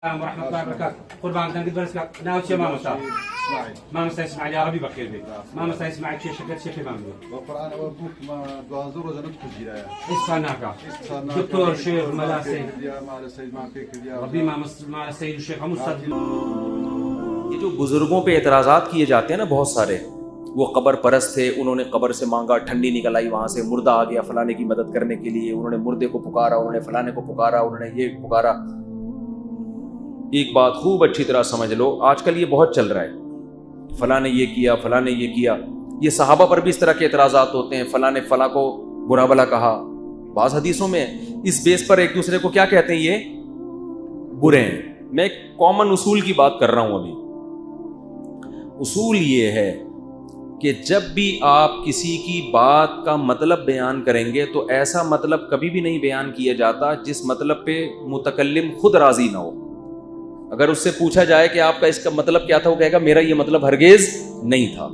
ورحمة الله وبركاته. قربان تنقد برسك ناوتش ما مصاب ما مستسمع يا ربي بخير بك ما مستسمع شيء شكل شيء ما مدو والقرآن وابوك ما دوازور وزنك تجيرا إسفناك دكتور شيخ ملاسي يا مال السيد ما فيك يا ربي ما السيد الشيخ مصطفى. یہ جو بزرگوں پہ اعتراضات کیے جاتے ہیں نا بہت سارے، وہ قبر پرست تھے، انہوں نے قبر سے مانگا، ٹھنڈی نکل آئی وہاں سے، مردہ آ گیا فلانے کی مدد کرنے کے لیے، انہوں نے مردے کو پکارا، انہوں نے فلانے کو پکارا، انہوں نے یہ پکارا. ایک بات خوب اچھی طرح سمجھ لو، آج کل یہ بہت چل رہا ہے، فلاں نے یہ کیا، فلاں نے یہ کیا. یہ صحابہ پر بھی اس طرح کے اعتراضات ہوتے ہیں، فلاں نے فلاں کو برا بھلا کہا. بعض حدیثوں میں اس بیس پر ایک دوسرے کو کیا کہتے ہیں، یہ برے ہیں. میں ایک کامن اصول کی بات کر رہا ہوں ابھی. اصول یہ ہے کہ جب بھی آپ کسی کی بات کا مطلب بیان کریں گے تو ایسا مطلب کبھی بھی نہیں بیان کیا جاتا جس مطلب پہ متکلم خود راضی نہ ہو. اگر اس سے پوچھا جائے کہ آپ کا اس کا مطلب کیا تھا، وہ کہے گا میرا یہ مطلب ہرگز نہیں تھا.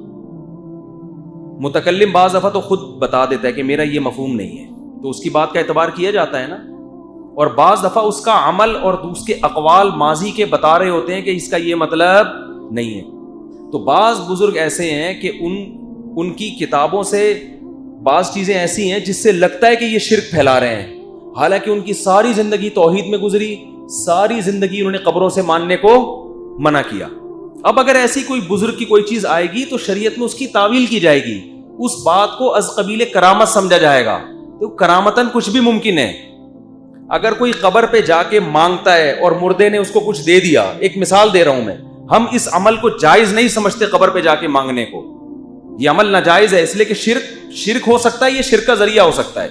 متکلم بعض دفعہ تو خود بتا دیتا ہے کہ میرا یہ مفہوم نہیں ہے، تو اس کی بات کا اعتبار کیا جاتا ہے نا. اور بعض دفعہ اس کا عمل اور اس کے اقوال ماضی کے بتا رہے ہوتے ہیں کہ اس کا یہ مطلب نہیں ہے. تو بعض بزرگ ایسے ہیں کہ ان کی کتابوں سے بعض چیزیں ایسی ہیں جس سے لگتا ہے کہ یہ شرک پھیلا رہے ہیں، حالانکہ ان کی ساری زندگی توحید میں گزری، ساری زندگی انہوں نے قبروں سے ماننے کو منع کیا. اب اگر ایسی کوئی بزرگ کی کوئی چیز آئے گی تو شریعت میں اس کی تعویل کی جائے گی، اس بات کو از قبیل کرامت سمجھا جائے گا. تو کرامتاً کچھ بھی ممکن ہے. اگر کوئی قبر پہ جا کے مانگتا ہے اور مردے نے اس کو کچھ دے دیا، ایک مثال دے رہا ہوں میں، ہم اس عمل کو جائز نہیں سمجھتے قبر پہ جا کے مانگنے کو. یہ عمل ناجائز ہے اس لیے کہ شرک ہو سکتا ہے، یہ شرک کا ذریعہ ہو سکتا ہے.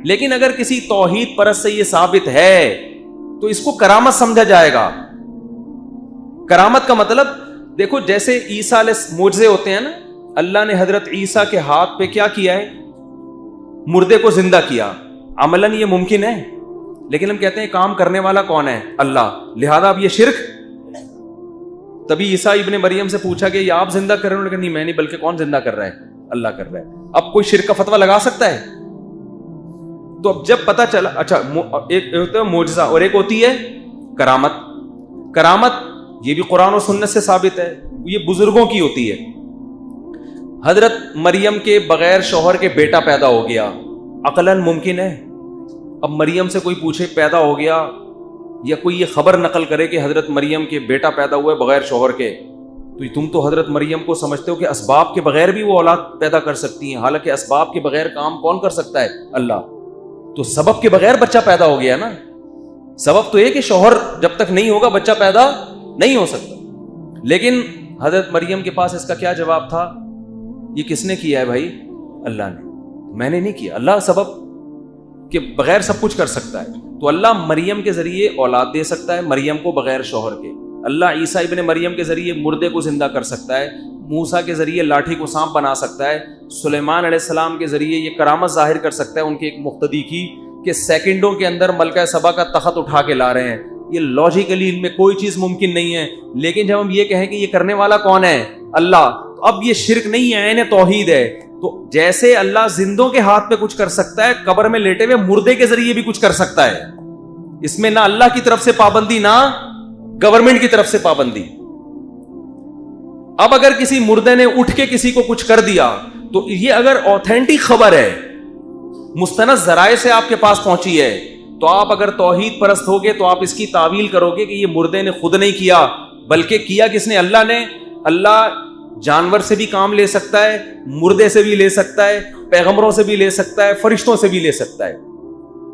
لیکن اگر کسی توحید پرست سے یہ ثابت ہے تو اس کو کرامت سمجھا جائے گا. کرامت کا مطلب دیکھو، جیسے عیسیٰ علیہ معجزے ہوتے ہیں نا، اللہ نے حضرت عیسیٰ کے ہاتھ پہ کیا کیا ہے، مردے کو زندہ کیا. عملاً یہ ممکن ہے، لیکن ہم کہتے ہیں کام کرنے والا کون ہے، اللہ، لہذا اب یہ شرک. تبھی عیسیٰ ابن مریم سے پوچھا کہ یہ آپ زندہ کر رہے ہیں، لیکن نہیں میں نہیں، بلکہ کون زندہ کر رہا ہے، اللہ کر رہا ہے. اب کوئی شرک کا فتویٰ لگا سکتا ہے؟ تو اب جب پتا چلا، اچھا ایک ہوتا ہے معجزہ اور ایک ہوتی ہے کرامت. کرامت یہ بھی قرآن و سنت سے ثابت ہے، یہ بزرگوں کی ہوتی ہے. حضرت مریم کے بغیر شوہر کے بیٹا پیدا ہو گیا، عقلاً ممکن ہے. اب مریم سے کوئی پوچھے پیدا ہو گیا، یا کوئی یہ خبر نقل کرے کہ حضرت مریم کے بیٹا پیدا ہوا ہے بغیر شوہر کے، تو تم تو حضرت مریم کو سمجھتے ہو کہ اسباب کے بغیر بھی وہ اولاد پیدا کر سکتی ہیں، حالانکہ اسباب کے بغیر کام کون کر سکتا ہے، اللہ. تو سبب کے بغیر بچہ پیدا ہو گیا نا. سبب تو یہ کہ شوہر جب تک نہیں ہوگا بچہ پیدا نہیں ہو سکتا. لیکن حضرت مریم کے پاس اس کا کیا جواب تھا، یہ کس نے کیا ہے بھائی، اللہ نے، میں نے نہیں کیا. اللہ سبب کے بغیر سب کچھ کر سکتا ہے. تو اللہ مریم کے ذریعے اولاد دے سکتا ہے، مریم کو بغیر شوہر کے. اللہ عیسیٰ ابن مریم کے ذریعے مردے کو زندہ کر سکتا ہے، موسیٰ کے ذریعے لاٹھی کو سانپ بنا سکتا ہے، سلیمان علیہ السلام کے ذریعے یہ کرامت ظاہر کر سکتا ہے ان کے ایک مقتدی کی کہ سیکنڈوں کے اندر ملکہ سبا کا تخت اٹھا کے لا رہے ہیں. یہ لاجیکلی ان میں کوئی چیز ممکن نہیں ہے. لیکن جب ہم یہ کہیں کہ یہ کرنے والا کون ہے، اللہ، تو اب یہ شرک نہیں ہے، عین توحید ہے. تو جیسے اللہ زندوں کے ہاتھ پہ کچھ کر سکتا ہے، قبر میں لیٹے ہوئے مردے کے ذریعے بھی کچھ کر سکتا ہے. اس میں نہ اللہ کی طرف سے پابندی، نہ گورنمنٹ کی طرف سے پابندی. اب اگر کسی مردے نے اٹھ کے کسی کو کچھ کر دیا تو یہ اگر اوتھینٹک خبر ہے، مستند ذرائع سے آپ کے پاس پہنچی ہے، تو آپ اگر توحید پرست ہوگے تو آپ اس کی تعویل کرو گے کہ یہ مردے نے خود نہیں کیا، بلکہ کیا کس نے، اللہ نے. اللہ جانور سے بھی کام لے سکتا ہے، مردے سے بھی لے سکتا ہے، پیغمبروں سے بھی لے سکتا ہے، فرشتوں سے بھی لے سکتا ہے.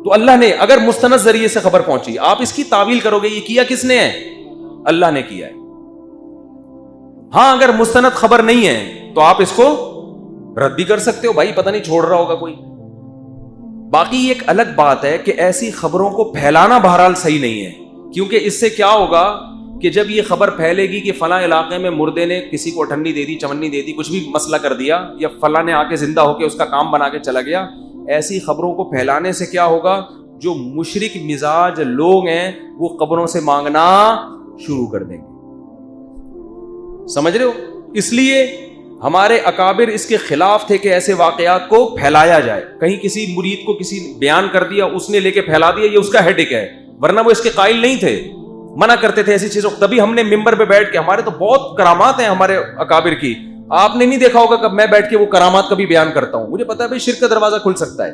تو اللہ نے اگر مستند ذریعے سے خبر پہنچی، آپ اس کی تعویل کرو گے یہ کیا کس نے ہے، اللہ نے کیا ہے. ہاں اگر مستند خبر نہیں ہے تو آپ اس کو رد بھی کر سکتے ہو، بھائی پتہ نہیں چھوڑ رہا ہوگا کوئی. باقی ایک الگ بات ہے کہ ایسی خبروں کو پھیلانا بہرحال صحیح نہیں ہے، کیونکہ اس سے کیا ہوگا کہ جب یہ خبر پھیلے گی کہ فلاں علاقے میں مردے نے کسی کو ٹھنڈی دے دی، چمنی دے دی، کچھ بھی مسئلہ کر دیا، یا فلاں نے آ کے زندہ ہو کے اس کا کام بنا کے چلا گیا، ایسی خبروں کو پھیلانے سے کیا ہوگا، جو مشرک مزاج لوگ ہیں وہ قبروں سے مانگنا شروع کر دیں گے. سمجھ رہے ہو؟ اس لیے ہمارے اکابر اس کے خلاف تھے کہ ایسے واقعات کو پھیلایا جائے. کہیں کسی مرید کو کسی بیان کر دیا، اس نے لے کے پھیلا دیا، یہ اس کا ہیڈک ہے، ورنہ وہ اس کے قائل نہیں تھے. منع کرتے تھے ایسی چیزوں. تبھی ہم نے ممبر پہ بیٹھ کے, ہمارے تو بہت کرامات ہیں ہمارے اکابر کی, آپ نے نہیں دیکھا ہوگا کب میں بیٹھ کے وہ کرامات کبھی بیان کرتا ہوں. مجھے پتا ہے بھائی شرک کا دروازہ کھل سکتا ہے.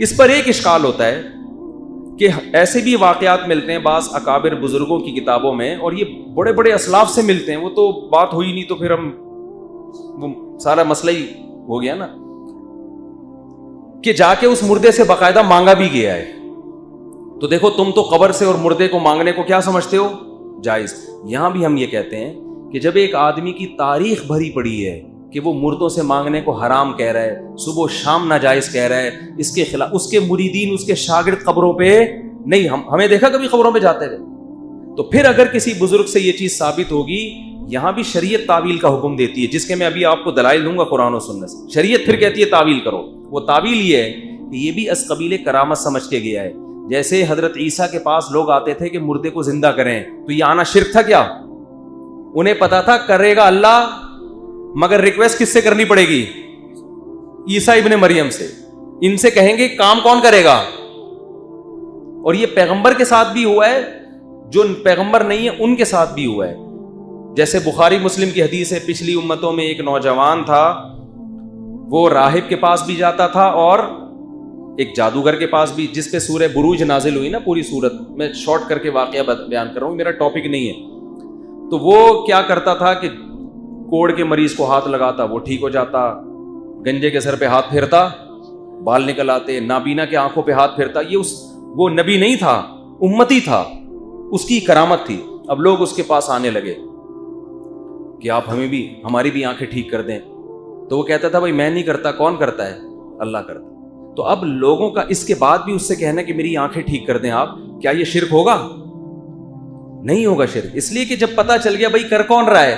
اس پر ایک اشکال ہوتا ہے کہ ایسے بھی واقعات ملتے ہیں بعض اکابر بزرگوں کی کتابوں میں, اور یہ بڑے بڑے اسلاف سے ملتے ہیں. وہ تو بات ہوئی نہیں تو پھر ہم وہ سارا مسئلہ ہی ہو گیا نا, کہ جا کے اس مردے سے باقاعدہ مانگا بھی گیا ہے. تو دیکھو تم تو قبر سے اور مردے کو مانگنے کو کیا سمجھتے ہو, جائز. یہاں بھی ہم یہ کہتے ہیں کہ جب ایک آدمی کی تاریخ بھری پڑی ہے کہ وہ مردوں سے مانگنے کو حرام کہہ رہا ہے, صبح و شام ناجائز کہہ رہا ہے, اس کے خلاف اس کے مریدین اس کے شاگرد قبروں پہ نہیں, ہمیں دیکھا کبھی قبروں پہ جاتے ہوئے, تو پھر اگر کسی بزرگ سے یہ چیز ثابت ہوگی, یہاں بھی شریعت تعویل کا حکم دیتی ہے, جس کے میں ابھی آپ کو دلائل دوں گا قرآن و سنت سے. شریعت پھر کہتی ہے تعویل کرو. وہ تعویل یہ ہے کہ یہ بھی از قبیل کرامت سمجھ کے گیا ہے. جیسے حضرت عیسیٰ کے پاس لوگ آتے تھے کہ مردے کو زندہ کریں, تو یہ آنا شرک تھا کیا؟ انہیں پتا تھا کرے گا اللہ, مگر ریکویسٹ کس سے کرنی پڑے گی؟ عیسیٰ ابن مریم سے. ان سے کہیں گے کام کون کرے گا؟ اور یہ پیغمبر کے ساتھ بھی ہوا ہے, جو پیغمبر نہیں ہے ان کے ساتھ بھی ہوا ہے. جیسے بخاری مسلم کی حدیث ہے, پچھلی امتوں میں ایک نوجوان تھا, وہ راہب کے پاس بھی جاتا تھا اور ایک جادوگر کے پاس بھی, جس پہ سورہ بروج نازل ہوئی نا پوری سورت. میں شارٹ کر کے واقعہ بیان کر رہا ہوں, میرا ٹاپک نہیں ہے. تو وہ کیا کرتا تھا کہ کوڑ کے مریض کو ہاتھ لگاتا, وہ ٹھیک ہو جاتا. گنجے کے سر پہ ہاتھ پھیرتا, بال نکل آتے. نابینا کے آنکھوں پہ ہاتھ پھیرتا. یہ وہ نبی نہیں تھا, امتی تھا, اس کی کرامت تھی. اب لوگ اس کے پاس آنے لگے کہ آپ ہماری بھی آنکھیں ٹھیک کر دیں. تو وہ کہتا تھا بھائی میں نہیں کرتا, کون کرتا ہے؟ اللہ کرتا. تو اب لوگوں کا اس کے بعد بھی اس سے کہنا کہ میری آنکھیں ٹھیک کر دیں آپ, کیا یہ شرک ہوگا؟ نہیں ہوگا شرک. اس لیے کہ جب پتا چل گیا بھائی کر کون رہا ہے؟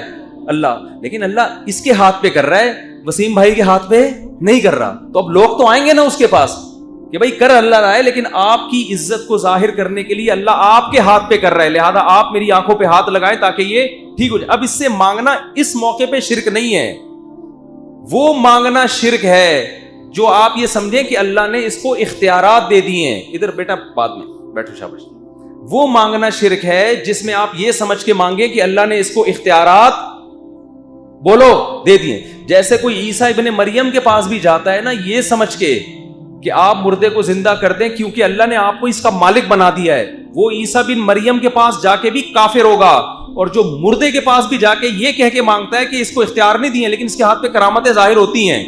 اللہ. لیکن اللہ اس کے ہاتھ پہ کر رہا ہے, وسیم بھائی کے ہاتھ پہ نہیں کر رہا. تو اب لوگ تو آئیں گے نا اس کے پاس کہ بھائی کر اللہ رہا ہے, لیکن آپ کی عزت کو ظاہر کرنے کے لیے اللہ آپ کے ہاتھ پہ کر رہا ہے, لہذا آپ میری آنکھوں پہ ہاتھ لگائیں تاکہ یہ ٹھیک ہو جائے. اب اس سے مانگنا اس موقع پہ شرک نہیں ہے. وہ مانگنا شرک ہے جو آپ یہ سمجھیں کہ اللہ نے اس کو اختیارات دے دیے ہیں. ادھر بیٹا بعد میں بیٹھو, شاباش. وہ مانگنا شرک ہے جس میں آپ یہ سمجھ کے مانگیں کہ اللہ نے اس کو اختیارات بولو دے دیے. جیسے کوئی عیسیٰ ابن مریم کے پاس بھی جاتا ہے نا, یہ سمجھ کے کہ آپ مردے کو زندہ کر دیں کیونکہ اللہ نے آپ کو اس کا مالک بنا دیا ہے, وہ عیسیٰ بن مریم کے پاس جا کے بھی کافر ہوگا. اور جو مردے کے پاس بھی جا کے یہ کہہ کے مانگتا ہے کہ اس کو اختیار نہیں دیے لیکن اس کے ہاتھ پہ کرامتیں ظاہر ہوتی ہیں,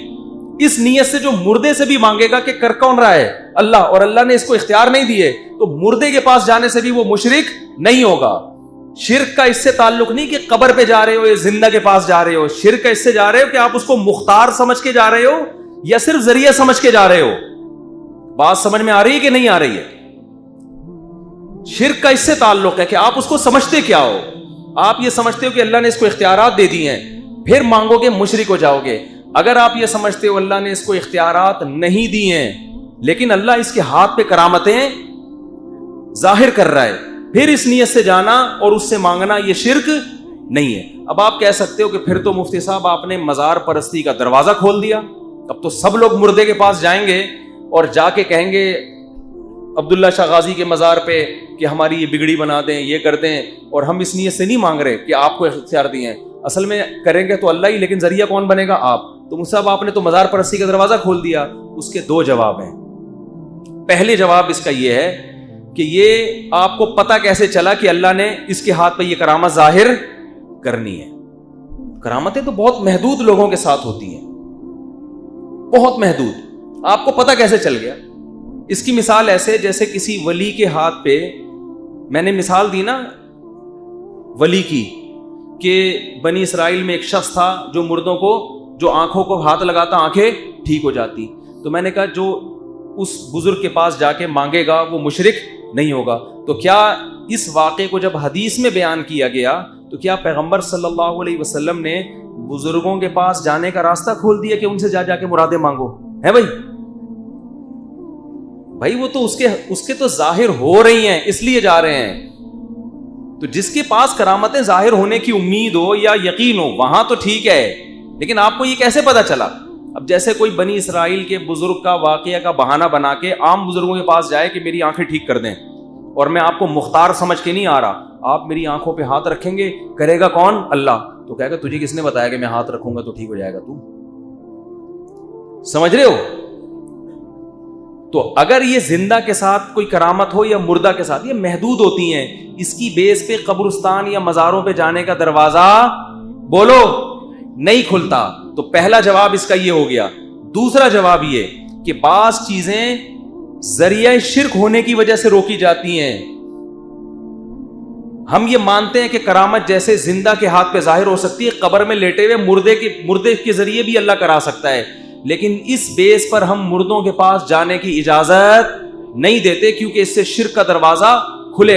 اس نیت سے جو مردے سے بھی مانگے گا کہ کر کون رہا ہے؟ اللہ, اور اللہ نے اس کو اختیار نہیں دیے, تو مردے کے پاس جانے سے بھی وہ مشرک نہیں ہوگا. شرک کا اس سے تعلق نہیں کہ قبر پہ جا رہے ہو یا زندہ کے پاس جا رہے ہو. شرک کا اس سے جا رہے ہو کہ آپ اس کو مختار سمجھ کے جا رہے ہو یا صرف ذریعہ سمجھ کے جا رہے ہو. بات سمجھ میں آ رہی ہے کہ نہیں آ رہی ہے؟ شرک کا اس سے تعلق ہے کہ آپ اس کو سمجھتے کیا ہو. آپ یہ سمجھتے ہو کہ اللہ نے اس کو اختیارات دے دیے ہیں, پھر مانگو گے مشرک ہو جاؤ گے. اگر آپ یہ سمجھتے ہو اللہ نے اس کو اختیارات نہیں دیے ہیں لیکن اللہ اس کے ہاتھ پہ کرامتیں ظاہر کر رہا ہے, پھر اس نیت سے جانا اور اس سے مانگنا یہ شرک نہیں ہے. اب آپ کہہ سکتے ہو کہ پھر تو مفتی صاحب آپ نے مزار پرستی کا دروازہ کھول دیا, اب تو سب لوگ مردے کے پاس جائیں گے اور جا کے کہیں گے عبداللہ شاہ غازی کے مزار پہ کہ ہماری یہ بگڑی بنا دیں, یہ کر دیں, اور ہم اس نیت سے نہیں مانگ رہے کہ آپ کو اختیار دیے ہیں, اصل میں کریں گے تو اللہ ہی, لیکن ذریعہ کون بنے گا؟ آپ. تو صاحب آپ نے تو مزار پرستی کا دروازہ کھول دیا. اس کے دو جواب ہیں. پہلے جواب اس کا یہ ہے کہ یہ آپ کو پتہ کیسے چلا کہ اللہ نے اس کے ہاتھ پہ یہ کرامت ظاہر کرنی ہے؟ کرامتیں تو بہت محدود لوگوں کے ساتھ ہوتی ہیں, بہت محدود. آپ کو پتہ کیسے چل گیا؟ اس کی مثال ایسے جیسے کسی ولی کے ہاتھ پہ, میں نے مثال دی نا ولی کی, کہ بنی اسرائیل میں ایک شخص تھا جو مردوں کو, جو آنکھوں کو ہاتھ لگاتا آنکھیں ٹھیک ہو جاتی. تو میں نے کہا جو اس بزرگ کے پاس جا کے مانگے گا وہ مشرک نہیں ہوگا. تو کیا اس واقعے کو جب حدیث میں بیان کیا گیا تو کیا پیغمبر صلی اللہ علیہ وسلم نے بزرگوں کے پاس جانے کا راستہ کھول دیا کہ ان سے جا کے مرادیں مانگو؟ ہے بھائی وہ تو اس کے تو ظاہر ہو رہی ہیں اس لیے جا رہے ہیں. تو جس کے پاس کرامتیں ظاہر ہونے کی امید ہو یا یقین ہو وہاں تو ٹھیک ہے, لیکن آپ کو یہ کیسے پتا چلا؟ اب جیسے کوئی بنی اسرائیل کے بزرگ کا واقعہ کا بہانہ بنا کے عام بزرگوں کے پاس جائے کہ میری آنکھیں ٹھیک کر دیں, اور میں آپ کو مختار سمجھ کے نہیں آ رہا. آپ میری آنکھوں پہ ہاتھ رکھیں گے, کرے گا کون؟ اللہ. تو کہے گا تجھے کس نے بتایا کہ میں ہاتھ رکھوں گا تو ٹھیک ہو جائے گا؟ تو سمجھ رہے ہو؟ تو اگر یہ زندہ کے ساتھ کوئی کرامت ہو یا مردہ کے ساتھ, یہ محدود ہوتی ہیں. اس کی بیس پہ قبرستان یا مزاروں پہ جانے کا دروازہ بولو نہیں کھلتا. تو پہلا جواب اس کا یہ ہو گیا. دوسرا جواب یہ کہ بعض چیزیں ذریعہ شرک ہونے کی وجہ سے روکی جاتی ہیں. ہم یہ مانتے ہیں کہ کرامت جیسے زندہ کے ہاتھ پہ ظاہر ہو سکتی ہے, قبر میں لیٹے ہوئے مردے کے ذریعے بھی اللہ کرا سکتا ہے, لیکن اس بیس پر ہم مردوں کے پاس جانے کی اجازت نہیں دیتے, کیونکہ اس سے شرک کا دروازہ کھلے گا.